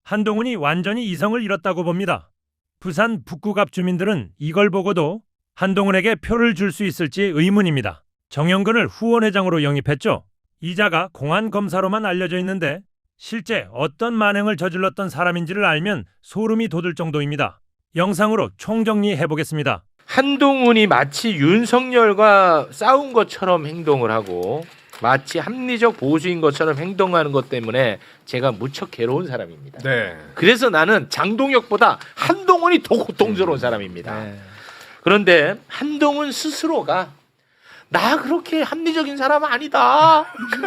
한동훈이 완전히 이성을 잃었다고 봅니다. 부산 북구갑 주민들은 이걸 보고도 한동훈에게 표를 줄 수 있을지 의문입니다. 정영근을 후원회장으로 영입했죠. 이자가 공안검사로만 알려져 있는데 실제 어떤 만행을 저질렀던 사람인지를 알면 소름이 돋을 정도입니다. 영상으로 총정리해보겠습니다. 한동훈이 마치 윤석열과 싸운 것처럼 행동을 하고 마치 합리적 보수인 것처럼 행동하는 것 때문에 제가 무척 괴로운 사람입니다. 네. 그래서 나는 장동혁보다 한동훈이 더 고통스러운 사람입니다. 그런데 한동훈 스스로가 나 그렇게 합리적인 사람 아니다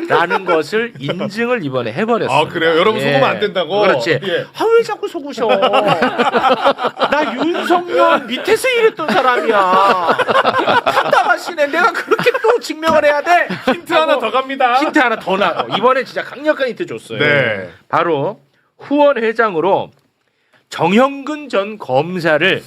라는 것을 인증을 이번에 해버렸습니다. 아 그래요? 여러분 속으면 안 된다고? 그렇지. 예. 아, 왜 자꾸 속으셔? 나 윤석열 밑에서 일했던 사람이야. 답답하시네. 내가 그렇게 또 증명을 해야 돼. 힌트 하나 더 갑니다. 힌트 하나 더 나고 이번에 진짜 강력한 힌트 줬어요. 네. 바로 후원 회장으로 정형근 전 검사를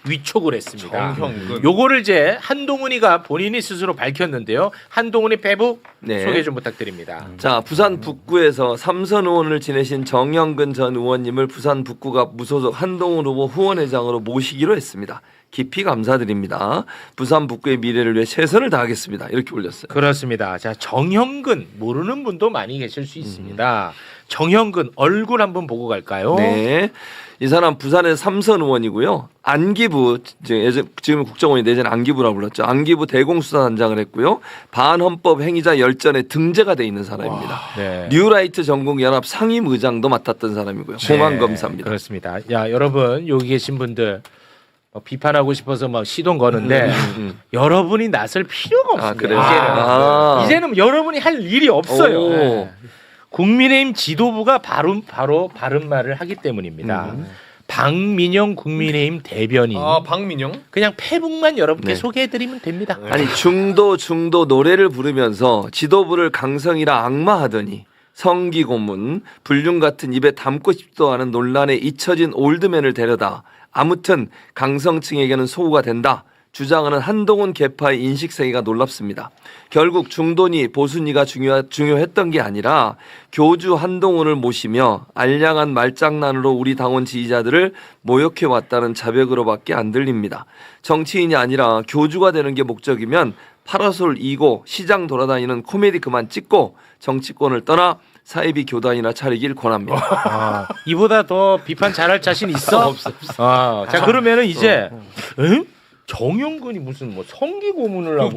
위촉을 했습니다. 정형근. 요거를 이제 한동훈이가 본인이 스스로 밝혔는데요. 한동훈이 페북 네. 소개 좀 부탁드립니다. 자, 부산 북구에서 삼선 의원을 지내신 정영근 전 의원님을 부산 북구갑 무소속 한동훈 후보 후원회장으로 모시기로 했습니다. 깊이 감사드립니다. 부산 북구의 미래를 위해 최선을 다하겠습니다. 이렇게 올렸어요. 그렇습니다. 자, 정형근 모르는 분도 많이 계실 수 있습니다. 정형근 얼굴 한번 보고 갈까요? 네. 이 사람 부산의 삼선 의원이고요. 안기부 지금 국정원이 예전에 안기부라고 불렀죠. 안기부 대공수사단장을 했고요. 반헌법 행위자 열전에 등재가 돼 있는 사람입니다. 네. 뉴라이트 전국연합 상임의장도 맡았던 사람이고요. 공안검사입니다. 그렇습니다. 야, 여러분 여기 계신 분들 비판하고 싶어서 막 시동 거는데 여러분이 나설 필요가 없습니다. 그래요? 이제는. 이제는 여러분이 할 일이 없어요. 오. 네. 국민의힘 지도부가 바로 바른 말을 하기 때문입니다. 박민영 국민의힘 대변인. 아 박민영? 그냥 페북만 여러분께 네. 소개해드리면 됩니다. 아니 중도 노래를 부르면서 지도부를 강성이라 악마하더니 성기 고문, 불륜 같은 입에 담고 싶지도 않은 논란에 잊혀진 올드맨을 데려다 아무튼 강성층에게는 소구가 된다. 주장하는 한동훈 계파의 인식세계가 놀랍습니다. 결국 중도니 보수니가 중요했던 게 아니라 교주 한동훈을 모시며 알량한 말장난으로 우리 당원 지지자들을 모욕해왔다는 자백으로밖에 안 들립니다. 정치인이 아니라 교주가 되는 게 목적이면 파라솔 이고 시장 돌아다니는 코미디 그만 찍고 정치권을 떠나 사이비 교단이나 차리길 권합니다. 아, 이보다 더 비판 잘할 자신 있어? 없어. 자 그러면은 이제 응? 정영근이 무슨 뭐 성기 고문을 하고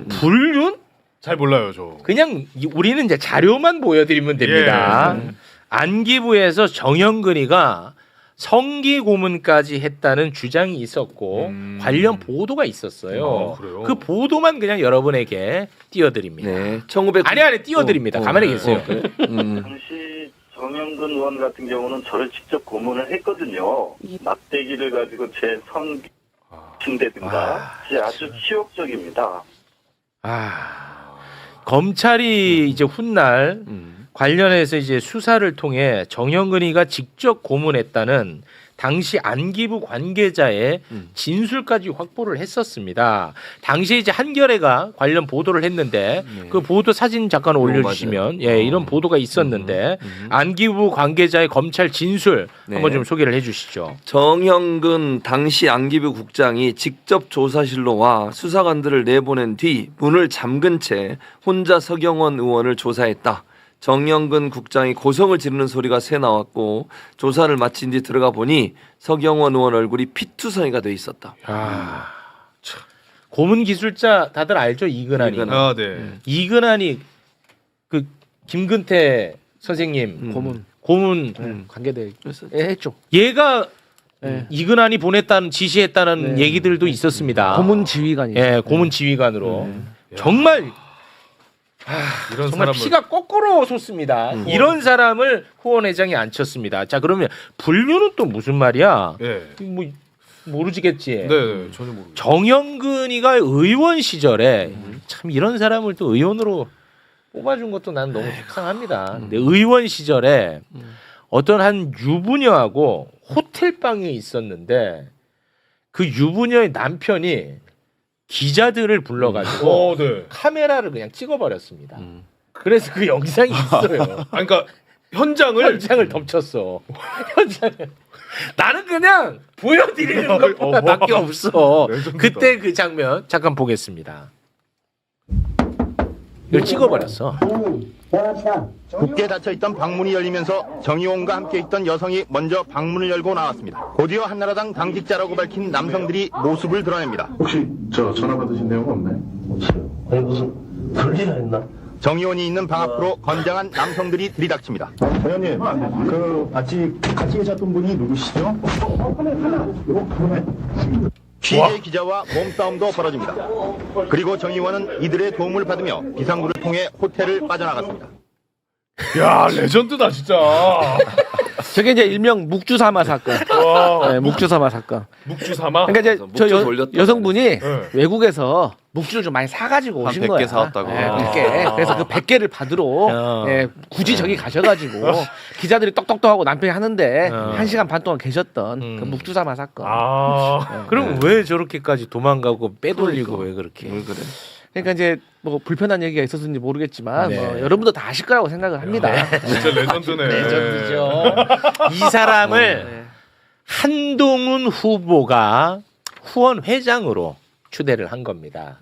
불륜? 잘 몰라요 저. 그냥 우리는 이제 자료만 보여드리면 됩니다. 예. 안기부에서 정영근이가 성기 고문까지 했다는 주장이 있었고 관련 보도가 있었어요. 그래요? 그 보도만 그냥 여러분에게 띄워드립니다. 네, 아니 띄워드립니다. 가만히 계세요. 당시 정영근 의원 같은 경우는 저를 직접 고문을 했거든요. 막대기를 가지고 제 선 친다든가 아주 치욕적입니다. 검찰이 이제 훗날 관련해서 이제 수사를 통해 정영근이가 직접 고문했다는 당시 안기부 관계자의 진술까지 확보를 했었습니다. 당시에 이제 한겨레가 관련 보도를 했는데 그 보도 사진 잠깐 올려주시면 이런 보도가 있었는데 안기부 관계자의 검찰 진술 한번 좀 소개를 해주시죠. 정형근 당시 안기부 국장이 직접 조사실로 와 수사관들을 내보낸 뒤 문을 잠근 채 혼자 서경원 의원을 조사했다. 정영근 국장이 고성을 지르는 소리가 새 나왔고 조사를 마친 뒤 들어가 보니 서경원 의원 얼굴이 피투성이가 돼 있었다. 고문 기술자 다들 알죠? 이근환이. 아 네. 이근환이 그 김근태 선생님 고문 관계대 했죠. 얘가 이근환이 보냈다는 지시했다는 얘기들도 있었습니다. 고문 지휘관이. 예, 고문 지휘관으로 정말 이런 정말 사람을 피가 거꾸로 솟습니다. 이런 사람을 후원회장에 앉혔습니다. 자 그러면 불륜은 또 무슨 말이야? 예. 뭐 모르지겠지. 네, 전혀 모르고. 정영근이가 의원 시절에 참 이런 사람을 또 의원으로 뽑아준 것도 난 너무 속상합니다. 근데 의원 시절에 어떤 한 유부녀하고 호텔방에 있었는데 그 유부녀의 남편이 기자들을 불러가지고 네. 카메라를 그냥 찍어버렸습니다. 그래서 그 영상이 있어요. 그러니까 현장을 덮쳤어. 현장을. 나는 그냥 보여드리는 것밖에 없어. 레전드다. 그때 그 장면 잠깐 보겠습니다. 이걸 찍어버렸어. 굳게 닫혀있던 방문이 열리면서 정의원과 함께 있던 여성이 먼저 방문을 열고 나왔습니다. 곧이어 한나라당 당직자라고 밝힌 남성들이 모습을 드러냅니다. 혹시 저 전화 받으신 내용 없나요? 아니 무슨 별일 했나? 정의원이 있는 방 앞으로 건장한 남성들이 들이닥칩니다. 회원님, 같이 계셨던 분이 누구시죠? 취재 기자와 몸싸움도 벌어집니다. 그리고 정의원은 이들의 도움을 받으며 비상구를 통해 호텔을 빠져나갔습니다. 야 레전드다 진짜. 저게 이제 일명 묵주사마 사건. 와. 네, 묵주사마 사건. 묵주사마. 그러니까 이제 저 묵주 돌렸다. 여성분이 네. 외국에서 묵주를 좀 많이 사가지고 오신 100개 거야. 사왔다고. 네, 100개. 그래서 그 100개를 받으러 굳이 저기 가셔가지고 기자들이 똑똑똑하고 남편이 하는데 1시간 반 동안 계셨던 그 묵주사마 사건. 그럼 왜 저렇게까지 도망가고 빼돌리고 왜 그렇게? 왜 그래? 그러니까 이제 뭐 불편한 얘기가 있었는지 모르겠지만 네. 뭐 여러분도 다 아실 거라고 생각을 합니다. 진짜 레전드네. 레전드죠. 이 사람을 한동훈 후보가 후원 회장으로 추대를 한 겁니다.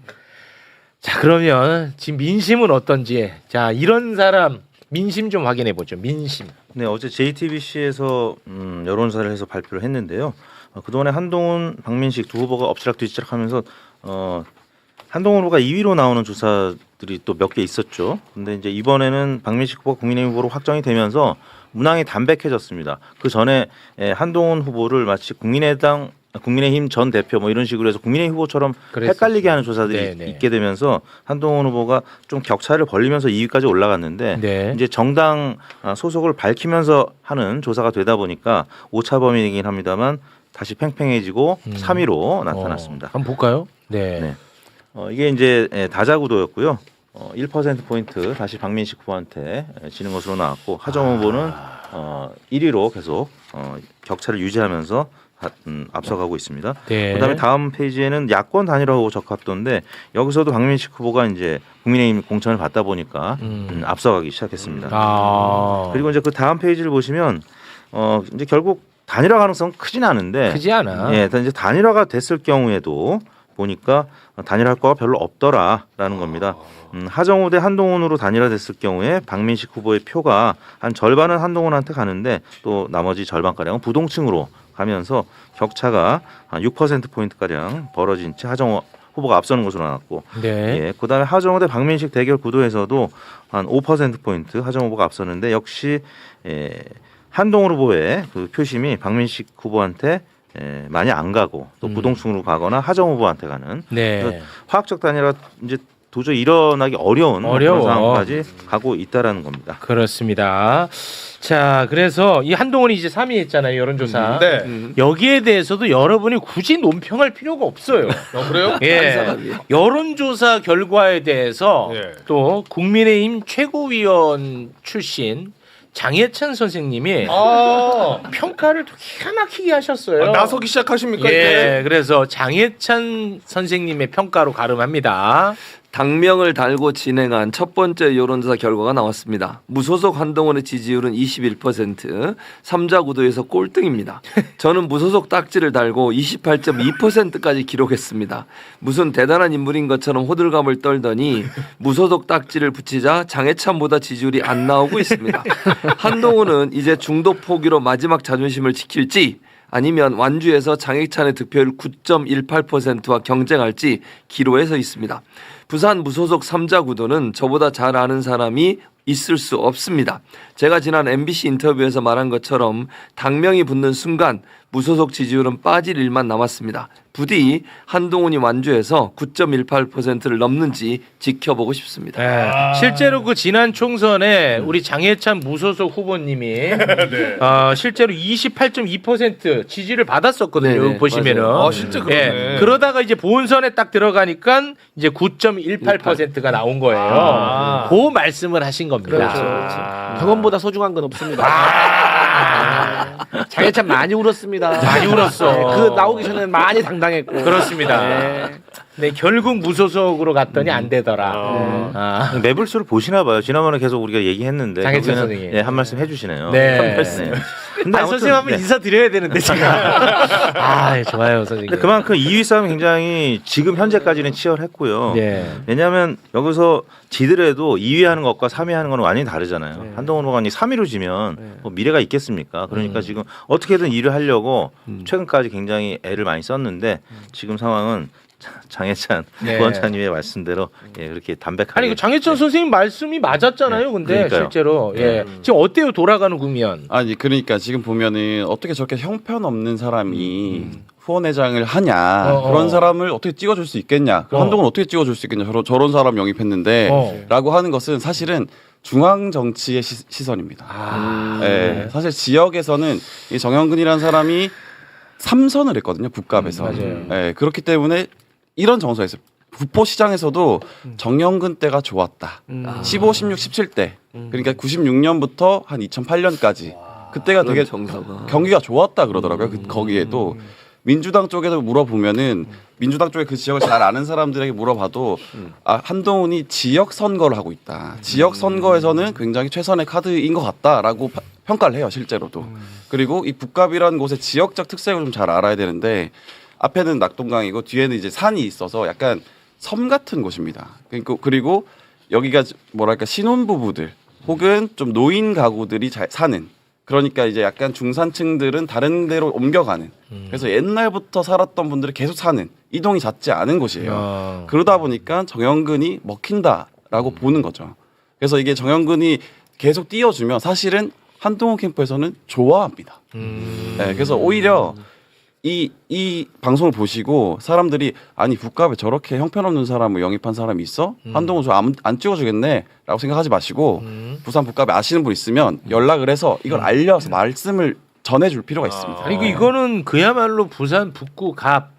자, 그러면 지금 민심은 어떤지, 자, 이런 사람 민심 좀 확인해 보죠. 민심. 네, 어제 JTBC에서 여론조사를 해서 발표를 했는데요. 그동안에 한동훈, 박민식 두 후보가 엎치락뒤치락하면서 한동훈 후보가 2위로 나오는 조사들이 또 몇 개 있었죠. 근데 이제 이번에는 박민식 후보가 국민의힘 후보로 확정이 되면서 문항이 담백해졌습니다. 그 전에 한동훈 후보를 마치 국민의힘 전 대표 뭐 이런 식으로 해서 국민의힘 후보처럼 그랬었죠. 헷갈리게 하는 조사들이 네네. 있게 되면서 한동훈 후보가 좀 격차를 벌리면서 2위까지 올라갔는데 네. 이제 정당 소속을 밝히면서 하는 조사가 되다 보니까 오차 범위이긴 합니다만 다시 팽팽해지고 3위로 나타났습니다. 한번 볼까요? 네. 네. 이게 이제 다자구도였고요. 1%포인트 다시 박민식 후보한테 지는 것으로 나왔고 하정우 후보는 1위로 계속 격차를 유지하면서 앞서가고 있습니다. 네. 그다음에 다음 페이지에는 야권 단일화 후보 적합도인데 여기서도 박민식 후보가 이제 국민의힘 공천을 받다 보니까 앞서가기 시작했습니다. 그리고 이제 그 다음 페이지를 보시면 이제 결국 단일화 가능성 크진 않은데 크지 않아. 예, 이제 단일화가 됐을 경우에도 보니까 단일화할 거가 별로 없더라라는 겁니다. 하정우 대 한동훈으로 단일화됐을 경우에 박민식 후보의 표가 한 절반은 한동훈한테 가는데 또 나머지 절반가량은 부동층으로 가면서 격차가 한 6%포인트가량 벌어진 채 하정우 후보가 앞서는 것으로 나왔고 네. 예, 그다음에 하정우 대 박민식 대결 구도에서도 한 5%포인트 하정우 후보가 앞서는데 역시 한동훈 후보의 그 표심이 박민식 후보한테 많이 안 가고 또 부동층으로 가거나 하정우 후보한테 가는 네. 그래서 화학적 단일화 이제 도저히 일어나기 어려운 그런 상황까지 가고 있다라는 겁니다. 그렇습니다. 자, 그래서 이 한동훈이 이제 3위 했잖아요, 여론조사. 네. 여기에 대해서도 여러분이 굳이 논평할 필요가 없어요. 그래요? 예. 여론조사 결과에 대해서 예. 또 국민의힘 최고위원 출신 장혜찬 선생님이 평가를 또 기가 막히게 하셨어요. 나서기 시작하십니까? 예, 그래서 장혜찬 선생님의 평가로 가름합니다. 당명을 달고 진행한 첫 번째 여론조사 결과가 나왔습니다. 무소속 한동훈의 지지율은 21%, 3자 구도에서 꼴등입니다. 저는 무소속 딱지를 달고 28.2%까지 기록했습니다. 무슨 대단한 인물인 것처럼 호들갑을 떨더니 무소속 딱지를 붙이자 장해찬보다 지지율이 안 나오고 있습니다. 한동훈은 이제 중도 포기로 마지막 자존심을 지킬지 아니면 완주에서 장해찬의 득표율 9.18%와 경쟁할지 기로에 서 있습니다. 부산 무소속 3자 구도는 저보다 잘 아는 사람이 있을 수 없습니다. 제가 지난 MBC 인터뷰에서 말한 것처럼 당명이 붙는 순간 무소속 지지율은 빠질 일만 남았습니다. 부디 한동훈이 완주해서 9.18%를 넘는지 지켜보고 싶습니다. 네. 실제로 그 지난 총선에 우리 장혜찬 무소속 후보님이 실제로 28.2% 지지를 받았었거든요. 네네, 보시면은. 맞아요. 실제 그러네. 예. 그러다가 이제 본선에 딱 들어가니까 이제 9.18%가 나온 거예요. 그 말씀을 하신 겁니다. 그렇죠. 경험보다 소중한 건 없습니다. 장혜찬 많이 울었습니다. 많이 울었어. 네, 그 나오기 전에는 많이 당당했고. 그렇습니다. 네. 네, 결국 무소속으로 갔더니 안 되더라. 아. 매불수를 보시나 봐요. 지난번에 계속 우리가 얘기했는데 장혜철 결국에는, 선생님. 예, 한 말씀 해주시네요. 네. 근데 아, 아무튼, 선생님 한번 네. 인사드려야 되는데 제가. 아, 좋아요, 선생님. 근데 그만큼 2위 싸움이 굉장히 지금 현재까지는 치열했고요. 네. 왜냐하면 여기서 지더라도 2위 하는 것과 3위 하는 거는 완전히 다르잖아요. 네. 한동훈 후보가 3위로 지면 네. 뭐 미래가 있겠습니까? 그러니까 지금 어떻게든 2위를 하려고 최근까지 굉장히 애를 많이 썼는데 지금 상황은 장혜찬 네. 부원장님의 말씀대로 예, 그렇게 담백하게 아니 그 장혜천 선생님 말씀이 맞았잖아요. 근데 그러니까요. 실제로 예. 지금 어때요? 돌아가는 국면. 아니 그러니까 지금 보면은 어떻게 저렇게 형편없는 사람이 후원회장을 하냐 그런 사람을 어떻게 찍어줄 수 있겠냐 한동훈 어떻게 찍어줄 수 있겠냐 저런 사람 영입했는데 라고 하는 것은 사실은 중앙 정치의 시선입니다. 예, 사실 지역에서는 이 정영근이라는 사람이 3선을 했거든요. 북갑에서. 맞아요. 예, 그렇기 때문에 이런 정서에서 부포시장에서도 정영근 때가 좋았다. 15, 16, 17대. 그러니까 96년부터 한 2008년까지. 그때가 되게 정서가. 경기가 좋았다 그러더라고요. 거기에도 민주당 쪽에도 물어보면은 민주당 쪽에 그 지역을 잘 아는 사람들에게 물어봐도 아, 한동훈이 지역 선거를 하고 있다. 지역 선거에서는 굉장히 최선의 카드인 것 같다라고 평가를 해요, 실제로도. 그리고 이 북갑이라는 곳의 지역적 특색을 좀 잘 알아야 되는데 앞에는 낙동강이고 뒤에는 이제 산이 있어서 약간 섬 같은 곳입니다. 그리고 여기가 뭐랄까 신혼부부들 혹은 좀 노인 가구들이 잘 사는 그러니까 이제 약간 중산층들은 다른 데로 옮겨가는 그래서 옛날부터 살았던 분들이 계속 사는 이동이 잦지 않은 곳이에요. 그러다 보니까 정영근이 먹힌다라고 보는 거죠. 그래서 이게 정영근이 계속 띄워주면 사실은 한동훈 캠프에서는 좋아합니다. 네, 그래서 오히려 이 방송을 보시고 사람들이 아니 북갑에 저렇게 형편없는 사람을 영입한 사람이 있어? 한동훈 저 안 찍어주겠네 라고 생각하지 마시고 부산 북갑에 아시는 분 있으면 연락을 해서 이걸 알려서 말씀을 전해줄 필요가 있습니다. 그리고 이거는 그야말로 부산 북구 갑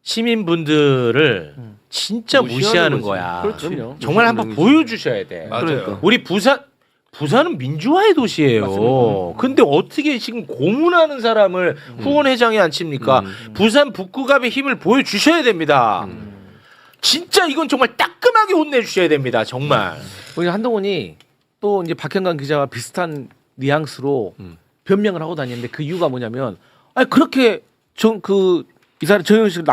시민분들을 진짜 무시하는 거야. 그렇죠. 정말 한번 보여주셔야 돼. 맞아요. 우리 부산은 민주화의 도시예요. 근데 어떻게 지금 고문하는 사람을 후원회장에 앉힙니까? 부산 북구갑의 힘을 보여주셔야 됩니다. 진짜 이건 정말 따끔하게 혼내주셔야 됩니다. 정말. 우리 한동훈이 또 이제 박형관 기자와 비슷한 뉘앙스로 변명을 하고 다니는데 그 이유가 뭐냐면 아니 그렇게 이 사람 정영식을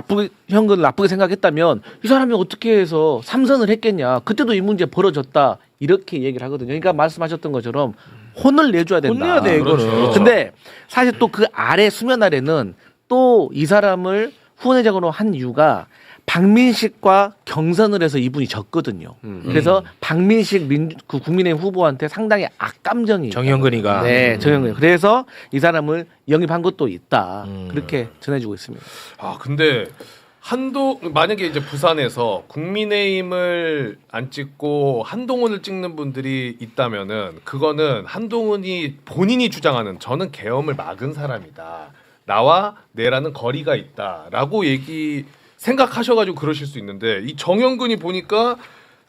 형근을 나쁘게 생각했다면 이 사람이 어떻게 해서 삼선을 했겠냐. 그때도 이 문제 벌어졌다. 이렇게 얘기를 하거든요. 그러니까 말씀하셨던 것처럼 혼을 내줘야 된다. 혼내야 돼 이거는. 그렇죠. 근데 사실 또 그 아래 수면 아래는 또 이 사람을 후원회장으로 한 이유가 박민식과 경선을 해서 이분이 졌거든요. 그래서 박민식 그 국민의힘 후보한테 상당히 악감정이 정영근이가. 네, 정영근. 그래서 이 사람을 영입한 것도 있다. 그렇게 전해주고 있습니다. 아 근데 만약에 이제 부산에서 국민의힘을 안 찍고 한동훈을 찍는 분들이 있다면은 그거는 한동훈이 본인이 주장하는 저는 계엄을 막은 사람이다. 나와 내라는 거리가 있다라고 생각하셔가지고 그러실 수 있는데 이 정영근이 보니까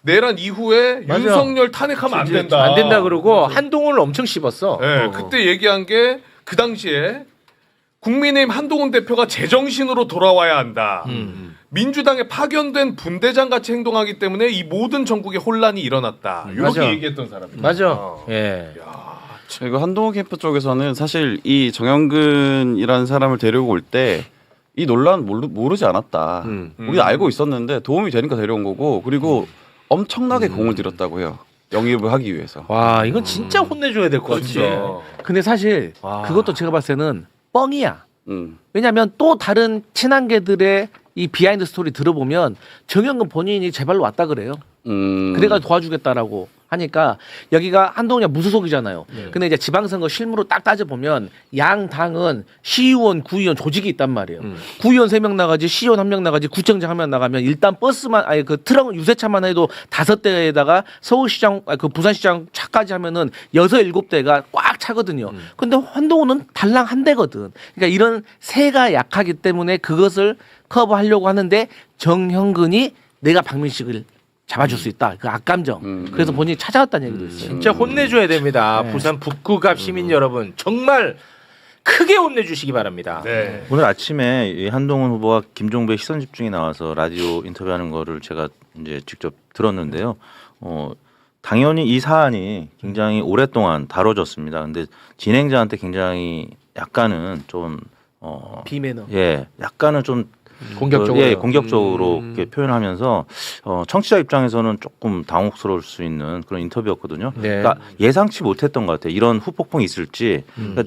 내란 이후에 맞아. 윤석열 탄핵하면 안 된다. 안 된다 그러고 한동훈을 엄청 씹었어. 네, 그때 얘기한 게 그 당시에 국민의힘 한동훈 대표가 제정신으로 돌아와야 한다. 민주당에 파견된 분대장 같이 행동하기 때문에 이 모든 전국에 혼란이 일어났다. 이렇게 맞아. 얘기했던 사람입니다. 맞아. 예. 그리고 한동훈 캠프 쪽에서는 사실 이 정영근이라는 사람을 데리고 올 때 이 논란 모르지 않았다. 우리 알고 있었는데 도움이 되니까 데려온 거고 그리고 엄청나게 공을 들였다고 해요. 영입을 하기 위해서. 와 이건 진짜 혼내줘야 될 것 같은데. 근데 사실 와. 그것도 제가 봤을 때는 뻥이야. 음. 왜냐하면 또 다른 친한계들의 이 비하인드 스토리 들어보면 정영근 본인이 제 발로 왔다 그래요. 그래가 도와주겠다라고 하니까 여기가 한동훈이 무소속이잖아요. 근데 이제 지방선거 실무로 딱 따져보면 양 당은 시의원, 구의원 조직이 있단 말이에요. 구의원 3명 나가지, 시의원 1명 나가지, 구청장 1명 나가면 일단 그 트럭 유세차만 해도 5대에다가 서울시장, 그 부산시장 차까지 하면은 6, 7대가 꽉 차거든요. 근데 한동훈은 달랑 1대거든. 그러니까 이런 세가 약하기 때문에 그것을 커버하려고 하는데 정형근이 내가 박민식을 잡아줄 수 있다. 그 악감정. 그래서 본인이 찾아왔다는 얘기도 있어요. 진짜 혼내줘야 됩니다. 네. 부산 북구갑 시민 여러분 정말 크게 혼내주시기 바랍니다. 네. 오늘 아침에 이 한동훈 후보와 김종배 시선 집중에 나와서 라디오 인터뷰하는 거를 제가 이제 직접 들었는데요. 당연히 이 사안이 굉장히 오랫동안 다뤄졌습니다. 근데 진행자한테 굉장히 약간은 좀 비매너. 예, 약간은 좀 공격적으로. 예, 공격적으로 이렇게 표현하면서 청취자 입장에서는 조금 당혹스러울 수 있는 그런 인터뷰였거든요. 네. 그러니까 예상치 못했던 것 같아요. 이런 후폭풍이 있을지. 그러니까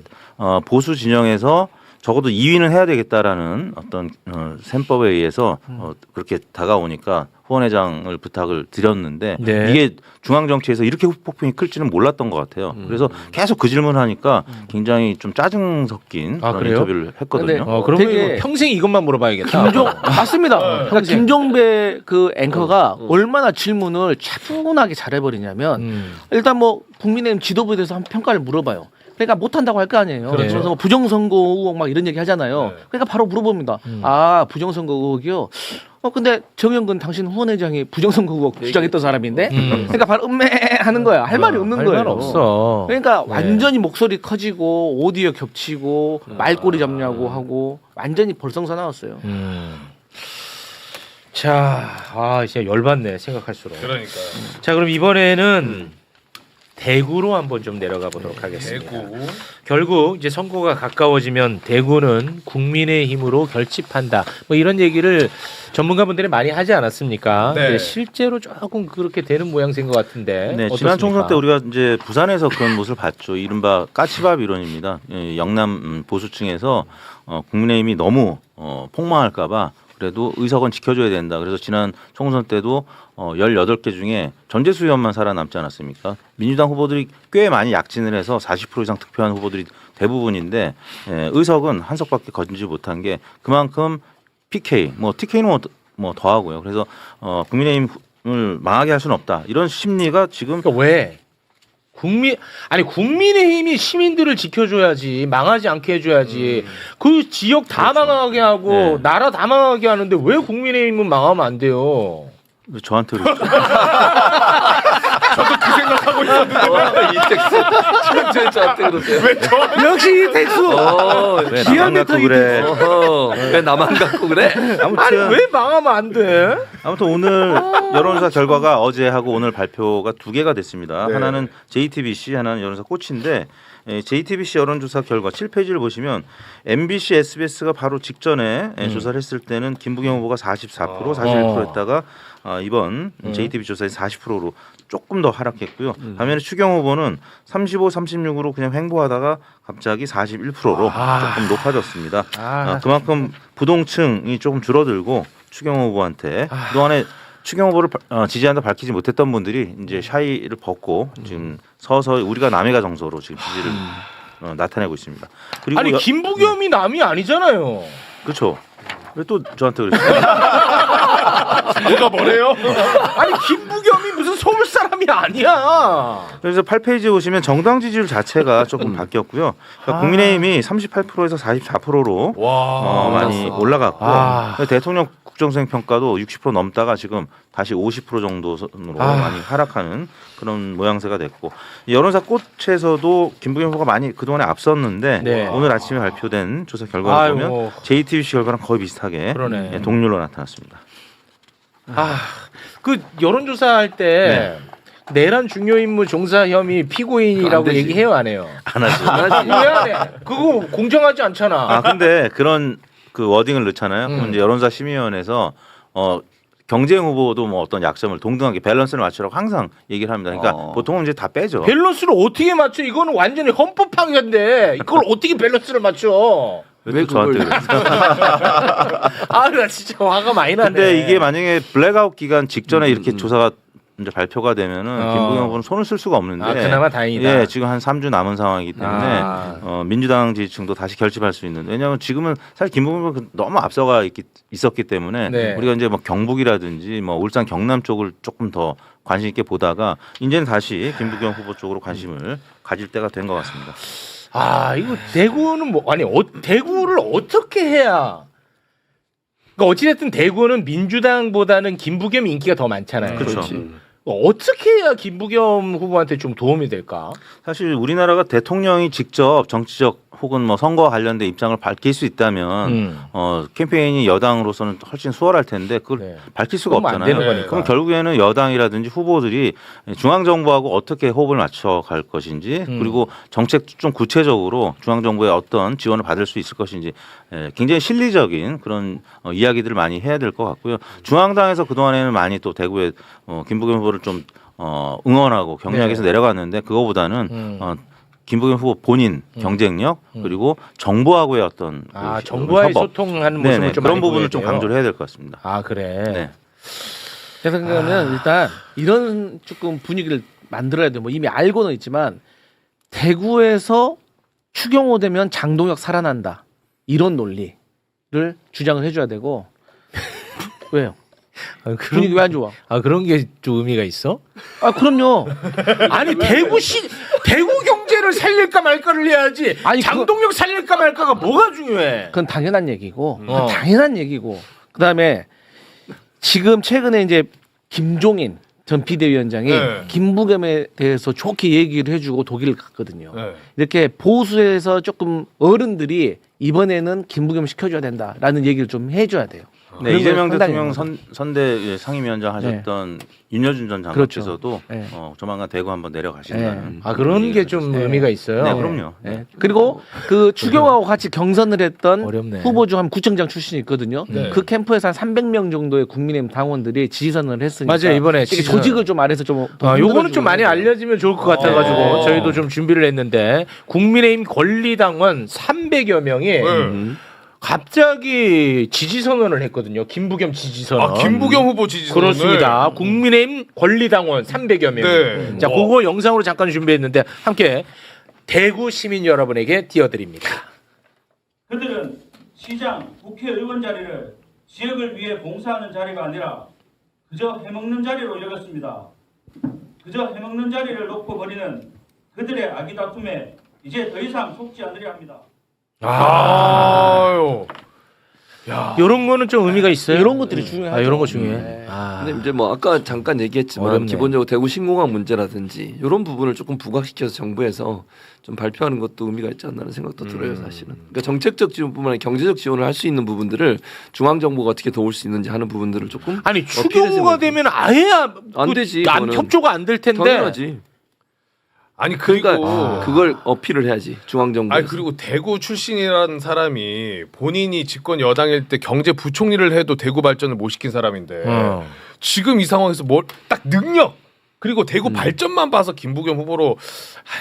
보수 진영에서 적어도 2위는 해야 되겠다라는 어떤 셈법에 의해서 그렇게 다가오니까 후원회장을 부탁을 드렸는데 네. 이게 중앙 정치에서 이렇게 후폭풍이 클지는 몰랐던 것 같아요. 그래서 계속 그 질문을 하니까 굉장히 좀 짜증 섞인 그런 그래요? 인터뷰를 했거든요. 그러면 되게 이거 평생 이것만 물어봐야겠다. 맞습니다. 그러니까 김종배 그 앵커가 얼마나 질문을 차분하게 잘해버리냐면 일단 뭐 국민의힘 지도부에 대해서 한 평가를 물어봐요. 그러니까 못한다고 할 거 아니에요. 그렇죠. 그래서 뭐 부정선거 의혹 막 이런 얘기 하잖아요. 네. 그러니까 바로 물어봅니다. 아 부정선거 의혹이요? 근데 정영근 당신 후원회장이 부정선거 의혹 주장했던 사람인데, 그러니까 바로 음매하는 거야. 할 말이 없는 거예요. 할 말 없어. 그러니까 네. 완전히 목소리 커지고 오디오 겹치고 말꼬리 잡냐고 하고 완전히 벌성사 나왔어요. 자, 진짜 열받네 생각할수록. 그러니까요. 자, 그럼 이번에는 대구로 한번 좀 내려가 보도록 하겠습니다. 대구. 결국 이제 선거가 가까워지면 대구는 국민의힘으로 결집한다. 뭐 이런 얘기를 전문가분들이 많이 하지 않았습니까? 네. 근데 실제로 조금 그렇게 되는 모양새인 것 같은데. 네, 어떻습니까? 지난 총선 때 우리가 이제 부산에서 그런 모습을 봤죠. 이른바 까치밥 이론입니다. 예, 영남 보수층에서 국민의힘이 너무 폭망할까봐 그래도 의석은 지켜줘야 된다. 그래서 지난 총선 때도 18개 중에 전재수 의원만 살아남지 않았습니까? 민주당 후보들이 꽤 많이 약진을 해서 40% 이상 득표한 후보들이 대부분인데 의석은 한 석밖에 거두지 못한 게 그만큼 PK, 뭐 TK는 뭐 더하고요. 그래서 국민의힘을 망하게 할 수는 없다. 이런 심리가 지금 그러니까 왜? 국민의힘이 시민들을 지켜줘야지, 망하지 않게 해줘야지. 그 지역 다 망하게 하고 네. 나라 다 망하게 하는데 왜 국민의힘은 망하면 안 돼요? 왜 저한테 그러죠? 저도 그 생각하고 있었는데. 이택수 저한테 그러세요? 역시 이택수. 왜 나만 갖고 그래? 왜 나만 갖고 그래? 아니 왜 망하면 안 돼? 아무튼 오늘 여론조사 결과가 어제하고 오늘 발표가 2개가 됐습니다. 네. 하나는 JTBC, 하나는 여론조사 꽃인데 JTBC 여론조사 결과 7페이지를 보시면 MBC, SBS가 바로 직전에 조사를 했을 때는 김부겸 후보가 44%, 41%였다가 이번 JTBC 조사에서 40%로 조금 더 하락했고요. 반면에 추경 후보는 35, 36으로 그냥 횡보하다가 갑자기 41%로 조금 높아졌습니다. 그만큼 부동층이 조금 줄어들고 추경 후보한테 그동안에 추경 후보를 지지한다 밝히지 못했던 분들이 이제 샤이를 벗고 지금 서서히 우리가 남해가 정서로 지금 지지를 나타내고 있습니다. 그리고 아니 김부겸이 남이 아니잖아요. 그렇죠. 왜 또 저한테 그러시죠? 뭐가 뭐래요? 아니 김부겸이 무슨 서울 사람이 아니야. 그래서 8페이지에 보시면 정당 지지율 자체가 조금 바뀌었고요. 그러니까 국민의힘이 38%에서 44%로 많이 올라갔고 대통령 국정수행 평가도 60% 넘다가 지금 다시 50% 정도 선으로 많이 하락하는 그런 모양새가 됐고 여론사 꽃에서도 김부겸 후보가 많이 그동안에 앞섰는데 네. 오늘 아침에 발표된 조사 결과를 보면 JTBC 결과랑 거의 비슷하게 그러네. 동률로 나타났습니다. 그 여론조사 할 때 내란 중요 임무 종사 혐의 피고인이라고 안 되지. 얘기해요 안 해요? 안 하지. 왜 안 해? 그거 공정하지 않잖아. 근데 그런 그 워딩을 넣잖아요. 그럼 이제 여론사 심의위원회에서 경쟁 후보도 뭐 어떤 약점을 동등하게 밸런스를 맞추라고 항상 얘기를 합니다. 그러니까 보통은 이제 다 빼죠. 밸런스를 어떻게 맞춰? 이거는 완전히 헌법 파괴인데 이걸 어떻게 밸런스를 맞춰? 왜 저한테 그래요? 나 진짜 화가 많이 나네. 근데 이게 만약에 블랙아웃 기간 직전에 이렇게 조사가 이제 발표가 되면은 김부겸 후보는 손을 쓸 수가 없는데 그나마 다행이다. 예, 지금 한 3주 남은 상황이기 때문에 민주당 지지층도 다시 결집할 수 있는. 왜냐하면 지금은 사실 김부겸 후보가 너무 앞서가 있었기 때문에 네. 우리가 이제 뭐 경북이라든지 뭐 울산 경남 쪽을 조금 더 관심 있게 보다가 이제는 다시 김부겸 후보 쪽으로 관심을 가질 때가 된 것 같습니다. 이거 대구는 대구를 어떻게 해야? 그러니까 어찌됐든 대구는 민주당보다는 김부겸 인기가 더 많잖아요. 그렇죠. 어떻게 해야 김부겸 후보한테 좀 도움이 될까? 사실 우리나라가 대통령이 직접 정치적 혹은 뭐 선거와 관련된 입장을 밝힐 수 있다면 캠페인이 여당으로서는 훨씬 수월할 텐데 그걸 네. 밝힐 수가 그러면 안 없잖아요. 되는 거니까. 그럼 결국에는 여당이라든지 후보들이 중앙정부하고 어떻게 호흡을 맞춰 갈 것인지 그리고 정책 좀 구체적으로 중앙정부의 어떤 지원을 받을 수 있을 것인지 굉장히 실리적인 그런 이야기들을 많이 해야 될 것 같고요. 중앙당에서 그동안에는 많이 또 대구에 김부겸 후보를 좀 응원하고 경력에서 내려갔는데 그거보다는 김부겸 후보 본인 경쟁력 그리고 정부하고의 어떤 그 정부와의 협업. 소통하는 네네, 모습을 좀 그런 많이 부분을 좀 보여야 돼요. 강조를 해야 될 것 같습니다. 아 그래. 네. 제 생각에는 일단 이런 조금 분위기를 만들어야 돼. 뭐 이미 알고는 있지만 대구에서 추경호 되면 장동혁 살아난다. 이런 논리를 주장을 해줘야 되고 왜요? 분위기 왜 안 좋아? 아 그런 게 좀 의미가 있어? 아 그럼요. 아니 대구 경제를 살릴까 말까를 해야지. 아니, 장동혁 살릴까 말까가 뭐가 중요해? 그건 당연한 얘기고 당연한 얘기고 그다음에 지금 최근에 이제 김종인 전 비대위원장이 네. 김부겸에 대해서 좋게 얘기를 해주고 독일을 갔거든요. 네. 이렇게 보수에서 조금 어른들이 이번에는 김부겸 시켜줘야 된다라는 얘기를 좀 해줘야 돼요. 네, 그런 게 이재명 상당히 대통령 있는 선대 상임위원장 하셨던 윤여준 전 장관께서도 네. 조만간 대구 한번 내려가신다는. 아 그런 게 좀 의미가 있어요. 네, 그럼요. 네. 그리고 그 추경호하고 같이 경선을 했던 어렵네. 후보 중 한 구청장 출신이 있거든요. 네. 그 캠프에서 한 300명 정도의 국민의힘 당원들이 지지선을 했으니까 맞아요, 이번에 이게 지지선. 조직을 좀 아래서 좀 요거는 좀 많이 알려지면 좋을 것 같아가지고 저희도 좀 준비를 했는데 국민의힘 권리당원 300여 명이 갑자기 지지 선언을 했거든요. 김부겸 지지 선언. 아 김부겸 후보 지지선을 그렇습니다. 국민의힘 권리당원 300여 명. 네. 자, 그거 영상으로 잠깐 준비했는데 함께 대구 시민 여러분에게 띄워드립니다. 그들은 시장, 국회의원 자리를 지역을 위해 봉사하는 자리가 아니라 그저 해먹는 자리로 여겼습니다. 그저 해먹는 자리를 놓고 버리는 그들의 악의 다툼에 이제 더 이상 속지 않으려 합니다. 아유. 야. 이런 거는 좀 의미가 있어요. 이런 것들이 중요하죠. 아, 이런 거 중요해. 네. 근데 이제 뭐 아까 잠깐 얘기했지만 어렵네. 기본적으로 대구 신공항 문제라든지 이런 부분을 조금 부각시켜서 정부에서 좀 발표하는 것도 의미가 있지 않나는 생각도 들어요, 사실은. 그러니까 정책적 지원뿐만 아니라 경제적 지원을 할 수 있는 부분들을 중앙 정부가 어떻게 도울 수 있는지 하는 부분들을 조금 아니 추경호가 되면 아예 안 되지. 안 그거는. 협조가 안 될 텐데. 당연하지. 아니 그리고 그러니까 그걸 어필을 해야지 중앙 정부. 아니 그리고 대구 출신이라는 사람이 본인이 집권 여당일 때 경제 부총리를 해도 대구 발전을 못 시킨 사람인데 지금 이 상황에서 뭘 딱 능력 그리고 대구 발전만 봐서 김부겸 후보로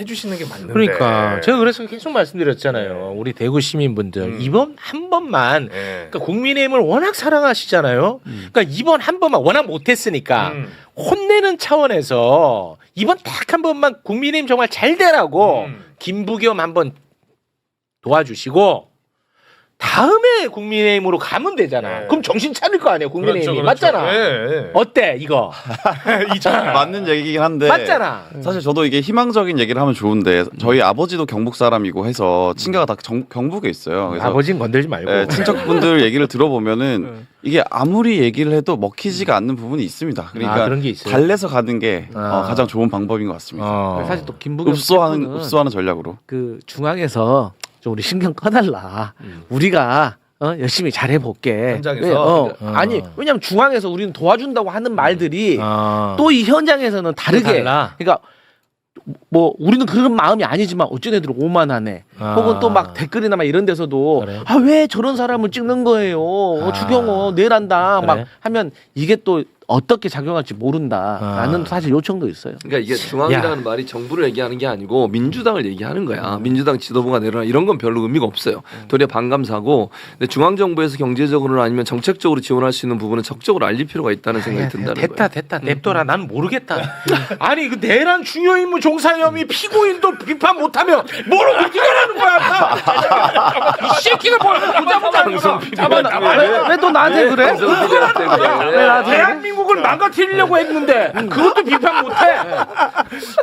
해주시는 게 맞는데. 그러니까 제가 그래서 계속 말씀드렸잖아요. 우리 대구 시민분들 이번 한 번만 그러니까 국민의힘을 워낙 사랑하시잖아요. 그러니까 이번 한 번만 워낙 못했으니까 혼내는 차원에서 이번 딱 한 번만 국민의힘 정말 잘 되라고 김부겸 한번 도와주시고 다음에 국민의힘으로 가면 되잖아. 그럼 정신 차릴 거 아니에요, 국민의힘이. 그렇죠, 그렇죠. 맞잖아. 네. 어때 이거? 맞는 얘기긴 한데 맞잖아. 사실 저도 이게 희망적인 얘기를 하면 좋은데 저희 아버지도 경북 사람이고 해서 친가가 다 경북에 있어요. 그래서 아버지는 건들지 말고. 네, 친척분들 얘기를 들어보면은 이게 아무리 얘기를 해도 먹히지가 않는 부분이 있습니다. 그러니까 그런 게 있어요. 달래서 가는 게 가장 좋은 방법인 것 같습니다. 사실 또 김부겸 흡수하는 전략으로. 그 중앙에서 좀 우리 신경 꺼달라. 우리가 열심히 잘해볼게. 현장에서? 아니 왜냐면 중앙에서 우리는 도와준다고 하는 말들이 또 이 현장에서는 다르게. 그러니까 뭐 우리는 그런 마음이 아니지만 어쩐 애들은 오만하네. 혹은 또 막 댓글이나 막 이런 데서도 그래. 아 왜 저런 사람을 찍는 거예요. 추경호 내란다. 막 그래. 하면 이게 또 어떻게 작용할지 모른다라는 사실 요청도 있어요. 그러니까 이게 중앙이라는 말이 정부를 얘기하는 게 아니고 민주당을 얘기하는 거야. 민주당 지도부가 내려라 이런 건 별로 의미가 없어요. 도리어 반감사고. 근데 중앙 정부에서 경제적으로나 아니면 정책적으로 지원할 수 있는 부분은 적극적으로 알릴 필요가 있다는 생각이 든다는 거예요. 됐다 냅둬라. 난 모르겠다. 아니 그 내란 중요 임무 종사 혐의 피고인도 비판 못하면 뭘 어떻게 하라는 거야? 이 새끼가 뭘 보자. 왜 또 나한테 그래? 방송 PD한테 그래. 대한민국 대국을 망가뜨리려고 했는데 그것도 비판 못해.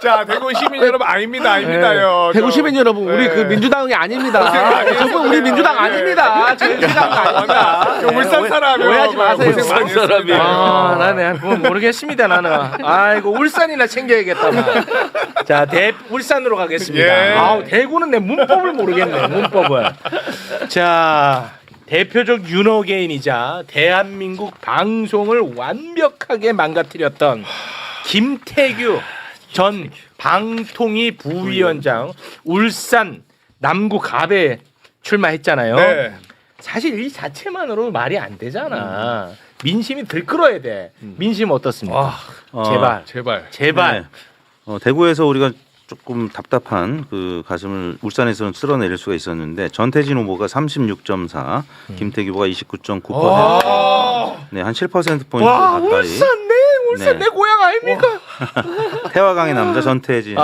자, 대구 시민 여러분 아닙니다요. 대구 시민 여러분, 우리 그 민주당이 아닙니다. 저분 우리 민주당 아닙니다. 저희 민주당 아닙니다. 울산 사람이요. 오해하지 마세요. 울산 사람이에요. 아, 나는 그건 모르겠습니다. 나는. 아이고 울산이나 챙겨야겠다. 자, 울산으로 가겠습니다. 예. 아우, 대구는 내 문법을 모르겠네. 문법을. 자, 대표적 윤호개인이자 대한민국 방송을 완벽하게 망가뜨렸던 김태규 전 방통위 부위원장 울산 남구 갑에 출마했잖아요. 네. 사실 이 자체만으로 말이 안 되잖아. 민심이 들끓어야 돼. 민심 어떻습니까? 제발. 네. 대구에서 우리가 조금 답답한 그 가슴을 울산에서는 쓸어내릴 수가 있었는데 전태진 후보가 36.4, 김태규 후보가 29.9%. 네, 한 7% 포인트 가까이. 울산 내 고향 아닙니까? 태화강의 남자 전태진.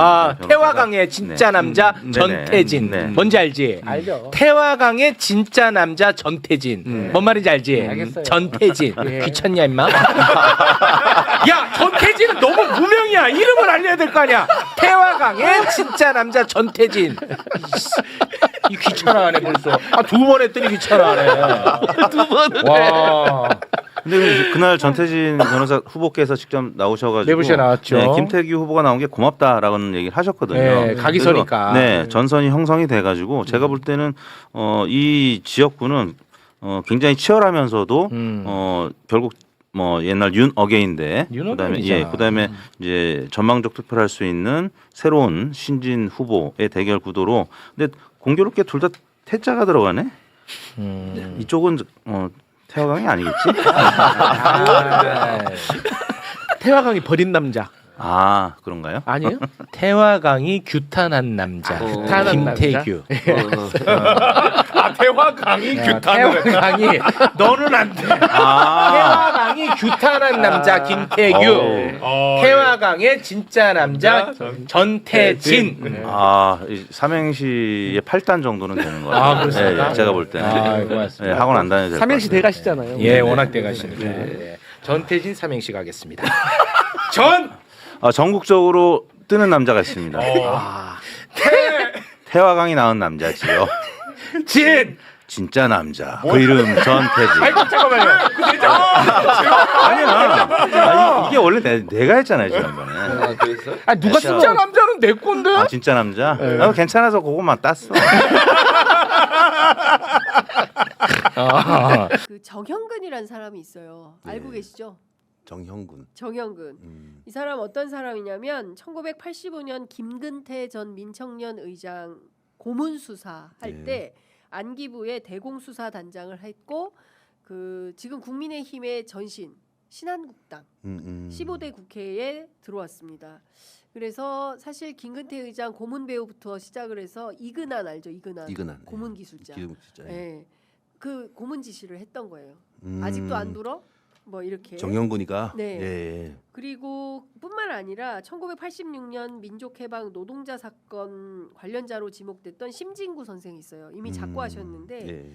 태화강의 진짜 남자 전태진. 네. 뭔지 알지? 알죠. 태화강의 진짜 남자 전태진. 뭔 말인지 알지? 알겠어요. 전태진. 귀찮냐 임마? 야, 전태진은 너무 무명이야. 이름을 알려야 될 거 아니야. 태화강의 진짜 남자 전태진. 이 귀찮아하네 벌써. 두 번 했더니 귀찮아하네. 두 번을. 와. 근데 그날 전태진 변호사 후보께서 직접 나오셔가지고 매부쇼 나왔죠. 네, 김태규 후보가 나온 게 고맙다라는 얘기를 하셨거든요. 네, 각이서니까. 네, 전선이 형성이 돼가지고 제가 볼 때는 이 지역구는 굉장히 치열하면서도 결국 뭐 옛날 윤 어게인데 그다음에 이제 전망적 투표를 할 수 있는 새로운 신진 후보의 대결 구도로 근데 공교롭게 둘 다 태자가 들어가네. 이쪽은 태화강이 아니겠지? 태화강이 버린 남자. 아, 그런가요? 아니에요? 태화강이 규탄한 남자. 김태규. 태화강이 규탄을 태화강이 너는 안 돼. 태화강이 규탄한 남자 김태규. 태화강의 진짜 남자 전태진. 이 삼행시의 8단 정도는 되는 것 같아요. 그렇습니까? 네, 제가 볼 때는. 고맙습니다. 네, 학원 안 다녀도 될 것 같아요. 삼행시 대가시잖아요. 예, 워낙 대가시니까. 네. 전태진 삼행시 가겠습니다. 전국적으로 뜨는 남자가 있습니다. 태화강이 낳은 남자지요. 진짜 남자. 그 이름 전태진. 아이고 잠깐만요. 아니야. 이게 원래 내가 했잖아요 지난번에. 그랬어? 누가 진짜 남자는 내 건데? 진짜 남자? 나도 괜찮아서 그것만 땄어. 그 정형근이라는 사람이 있어요. 알고 계시죠? 정형근. 이 사람 어떤 사람이냐면 1985년 김근태 전 민청년 의장 고문 수사 할 때 안기부의 대공수사단장을 했고 그 지금 국민의힘의 전신 신한국당 15대 국회에 들어왔습니다. 그래서 사실 김근태 의장 고문 배우부터 시작을 해서 이근한 알죠? 이근한 고문 기술자. 네. 그 고문 지시를 했던 거예요. 아직도 안 들어? 뭐 이렇게. 정형근이가. 네. 예. 그리고 뿐만 아니라 1986년 민족해방 노동자 사건 관련자로 지목됐던 심진구 선생이 있어요. 이미 작고하셨는데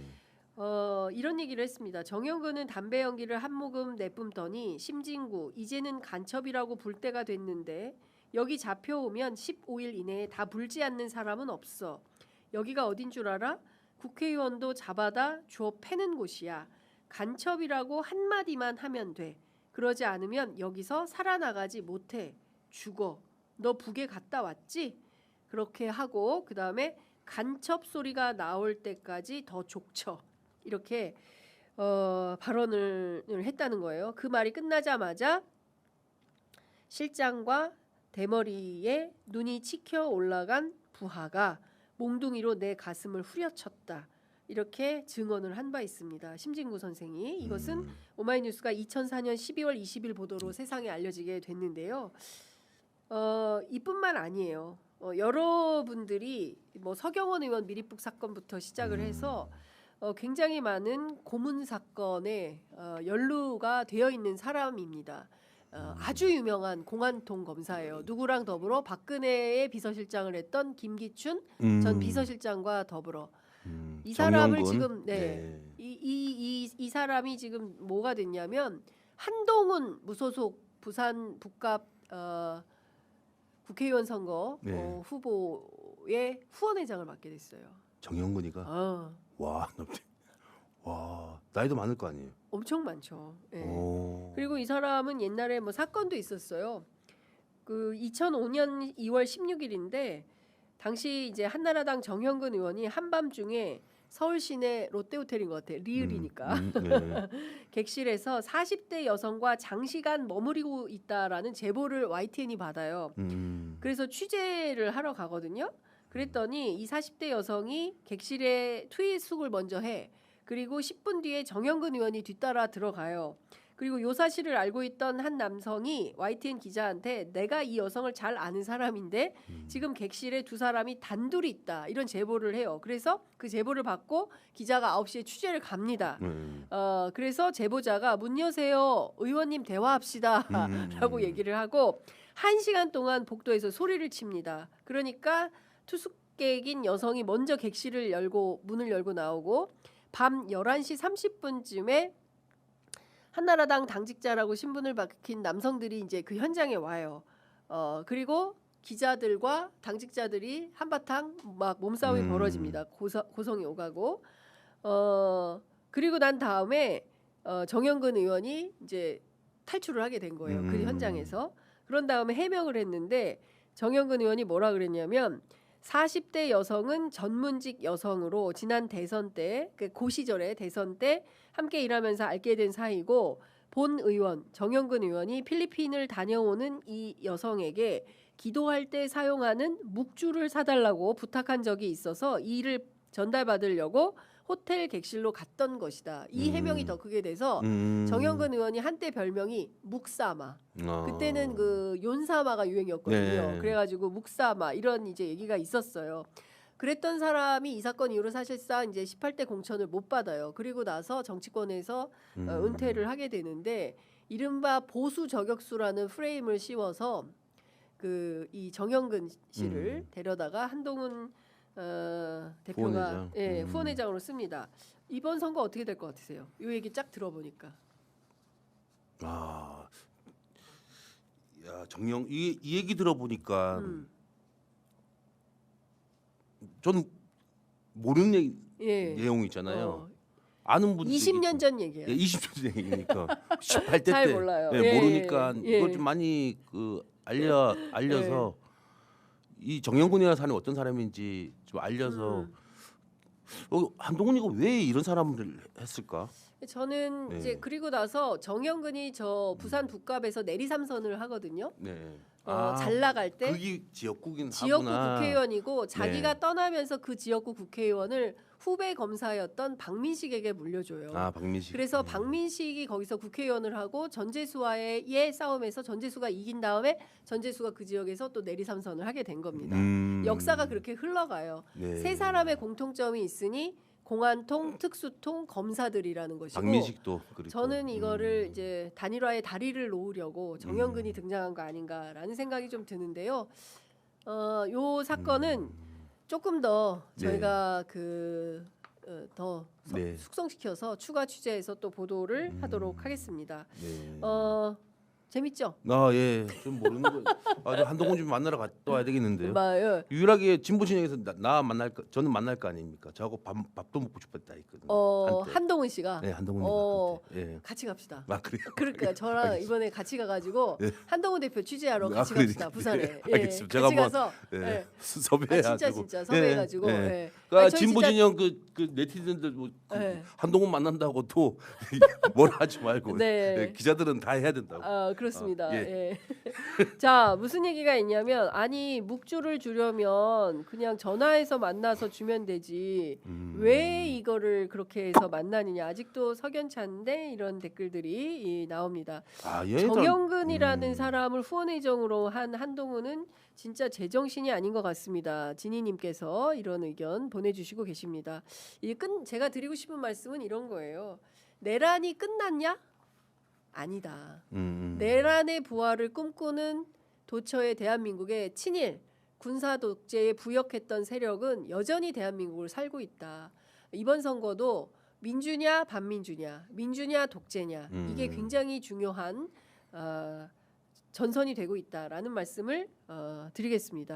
이런 얘기를 했습니다. 정형근은 담배 연기를 한 모금 내뿜더니 심진구 이제는 간첩이라고 불 때가 됐는데 여기 잡혀오면 15일 이내에 다 불지 않는 사람은 없어. 여기가 어딘 줄 알아? 국회의원도 잡아다 줘 패는 곳이야. 간첩이라고 한마디만 하면 돼. 그러지 않으면 여기서 살아나가지 못해. 죽어. 너 북에 갔다 왔지? 그렇게 하고 그 다음에 간첩 소리가 나올 때까지 더 족쳐. 이렇게 발언을 했다는 거예요. 그 말이 끝나자마자 실장과 대머리에 눈이 치켜 올라간 부하가 몽둥이로 내 가슴을 후려쳤다. 이렇게 증언을 한 바 있습니다. 심진구 선생이. 이것은 오마이뉴스가 2004년 12월 20일 보도로 세상에 알려지게 됐는데요. 이뿐만 아니에요. 여러분들이 뭐 서경원 의원 미리북 사건부터 시작을 해서 굉장히 많은 고문 사건에 연루가 되어 있는 사람입니다. 아주 유명한 공안통 검사예요. 누구랑 더불어 박근혜의 비서실장을 했던 김기춘 전 비서실장과 더불어 이 사람을 정형근. 지금 이 사람이 지금 뭐가 됐냐면 한동훈 무소속 부산 북갑 국회의원 선거 네. 후보의 후원회장을 맡게 됐어요. 정영근이가 와 나이도 많을 거 아니에요. 엄청 많죠. 예. 오. 그리고 이 사람은 옛날에 뭐 사건도 있었어요. 그 2005년 2월 16일인데 당시 이제 한나라당 정형근 의원이 한밤중에 서울 시내 롯데호텔인 것 같아요. 리을이니까. 네. 객실에서 40대 여성과 장시간 머무르고 있다라는 제보를 YTN이 받아요. 그래서 취재를 하러 가거든요. 그랬더니 이 40대 여성이 객실에 투입숙을 먼저 해. 그리고 10분 뒤에 정영근 의원이 뒤따라 들어가요. 그리고 요 사실을 알고 있던 한 남성이 YTN 기자한테 내가 이 여성을 잘 아는 사람인데 지금 객실에 두 사람이 단둘이 있다 이런 제보를 해요. 그래서 그 제보를 받고 기자가 9시에 취재를 갑니다. 그래서 제보자가 문 여세요. 의원님 대화합시다 라고 얘기를 하고 1시간 동안 복도에서 소리를 칩니다. 그러니까 투숙객인 여성이 먼저 객실을 열고 문을 열고 나오고 밤 11시 30분쯤에 한나라당 당직자라고 신분을 밝힌 남성들이 이제 그 현장에 와요. 그리고 기자들과 당직자들이 한바탕 막 몸싸움이 벌어집니다. 고성이 오가고 그리고 난 다음에 정영근 의원이 이제 탈출을 하게 된 거예요. 그 현장에서. 그런 다음에 해명을 했는데 정영근 의원이 뭐라 그랬냐면 40대 여성은 전문직 여성으로 지난 대선 때, 그 시절에 대선 때 함께 일하면서 알게 된 사이고 본 의원, 정영근 의원이 필리핀을 다녀오는 이 여성에게 기도할 때 사용하는 묵주를 사달라고 부탁한 적이 있어서 이 일을 전달받으려고 호텔 객실로 갔던 것이다. 이 해명이 더 크게 돼서 정영근 의원이 한때 별명이 묵사마. 그때는 그 윤사마가 유행이었거든요. 네. 그래가지고 묵사마 이런 이제 얘기가 있었어요. 그랬던 사람이 이 사건 이후로 사실상 이제 18대 공천을 못 받아요. 그리고 나서 정치권에서 은퇴를 하게 되는데 이른바 보수 저격수라는 프레임을 씌워서 그 이 정영근 씨를 데려다가 한동훈 대표가 후원회장. 후원회장으로 씁니다. 이번 선거 어떻게 될 것 같으세요? 이 얘기 쫙 들어보니까. 야 정영 이 얘기 들어보니까 전 모르는 내용 있잖아요. 아는 분들 20년 전 얘기예요. 20년 전 얘기니까 18대 때 잘 몰라요. 모르니까 이걸 좀 많이 알려서 이 정영근이라는 사람이 어떤 사람인지 좀 알려서 한동훈이가 왜 이런 사람을 했을까? 저는 이제 그리고 나서 정영근이 저 부산 북갑에서 내리 삼선을 하거든요. 네. 잘 나갈 때 그게 지역구긴 지역구 하구나. 국회의원이고 자기가 떠나면서 그 지역구 국회의원을 후배 검사였던 박민식에게 물려줘요. 박민식. 그래서 박민식이 거기서 국회의원을 하고 전재수와의 싸움에서 전재수가 이긴 다음에 전재수가 그 지역에서 또 내리 삼선을 하게 된 겁니다. 역사가 그렇게 흘러가요. 네. 세 사람의 공통점이 있으니 공안통, 특수통, 검사들이라요 것이고 박민식도 그렇고. 저는 이거를 이제 단일화의 다리를 놓으려고 정영근이 등장한 거 아닌가라는 생각이 좀 드는데요. 요 사건은 조금 더 저희가 더 숙성시켜서 추가 취재해서 또 보도를 하도록 하겠습니다. 재밌죠? 예. 좀 모르는 거. 한동훈 좀 만나러 갔다 와야 되겠는데요. 맞아요. 유일하게 진보 진영에서 나 만날 거, 저는 만날 거 아닙니까? 저하고 밥도 먹고 싶었다 했거든요. 한동훈 씨가. 네, 한동훈 예. 같이 갑시다. 그래요? 그러니까 저랑 이번에 같이 가가지고 한동훈 대표 취재하러 같이 갑시다. 부산에. 알겠습니다. 제가 같이 가서 섭외해가지고. 진짜 섭외해가지고. 그러니까 진보 진영 그 네티즌들 한동훈 만난다고 또 뭐라 하지 말고 기자들은 다 해야 된다고. 그렇습니다. 자, 무슨 얘기가 있냐면 아니 묵주를 주려면 그냥 전화해서 만나서 주면 되지 왜 이거를 그렇게 해서 만나느냐 아직도 석연치 않은데 이런 댓글들이 나옵니다. 정영근이라는 사람을 후원회장으로 한 한동훈은 진짜 제정신이 아닌 것 같습니다. 진희님께서 이런 의견 보내주시고 계십니다. 제가 드리고 싶은 말씀은 이런 거예요. 내란이 끝났냐? 아니다. 내란의 부활을 꿈꾸는 도처의 대한민국의 친일 군사 독재에 부역했던 세력은 여전히 대한민국을 살고 있다. 이번 선거도 민주냐 반민주냐, 민주냐 독재냐 이게 굉장히 중요한 전선이 되고 있다라는 말씀을 드리겠습니다.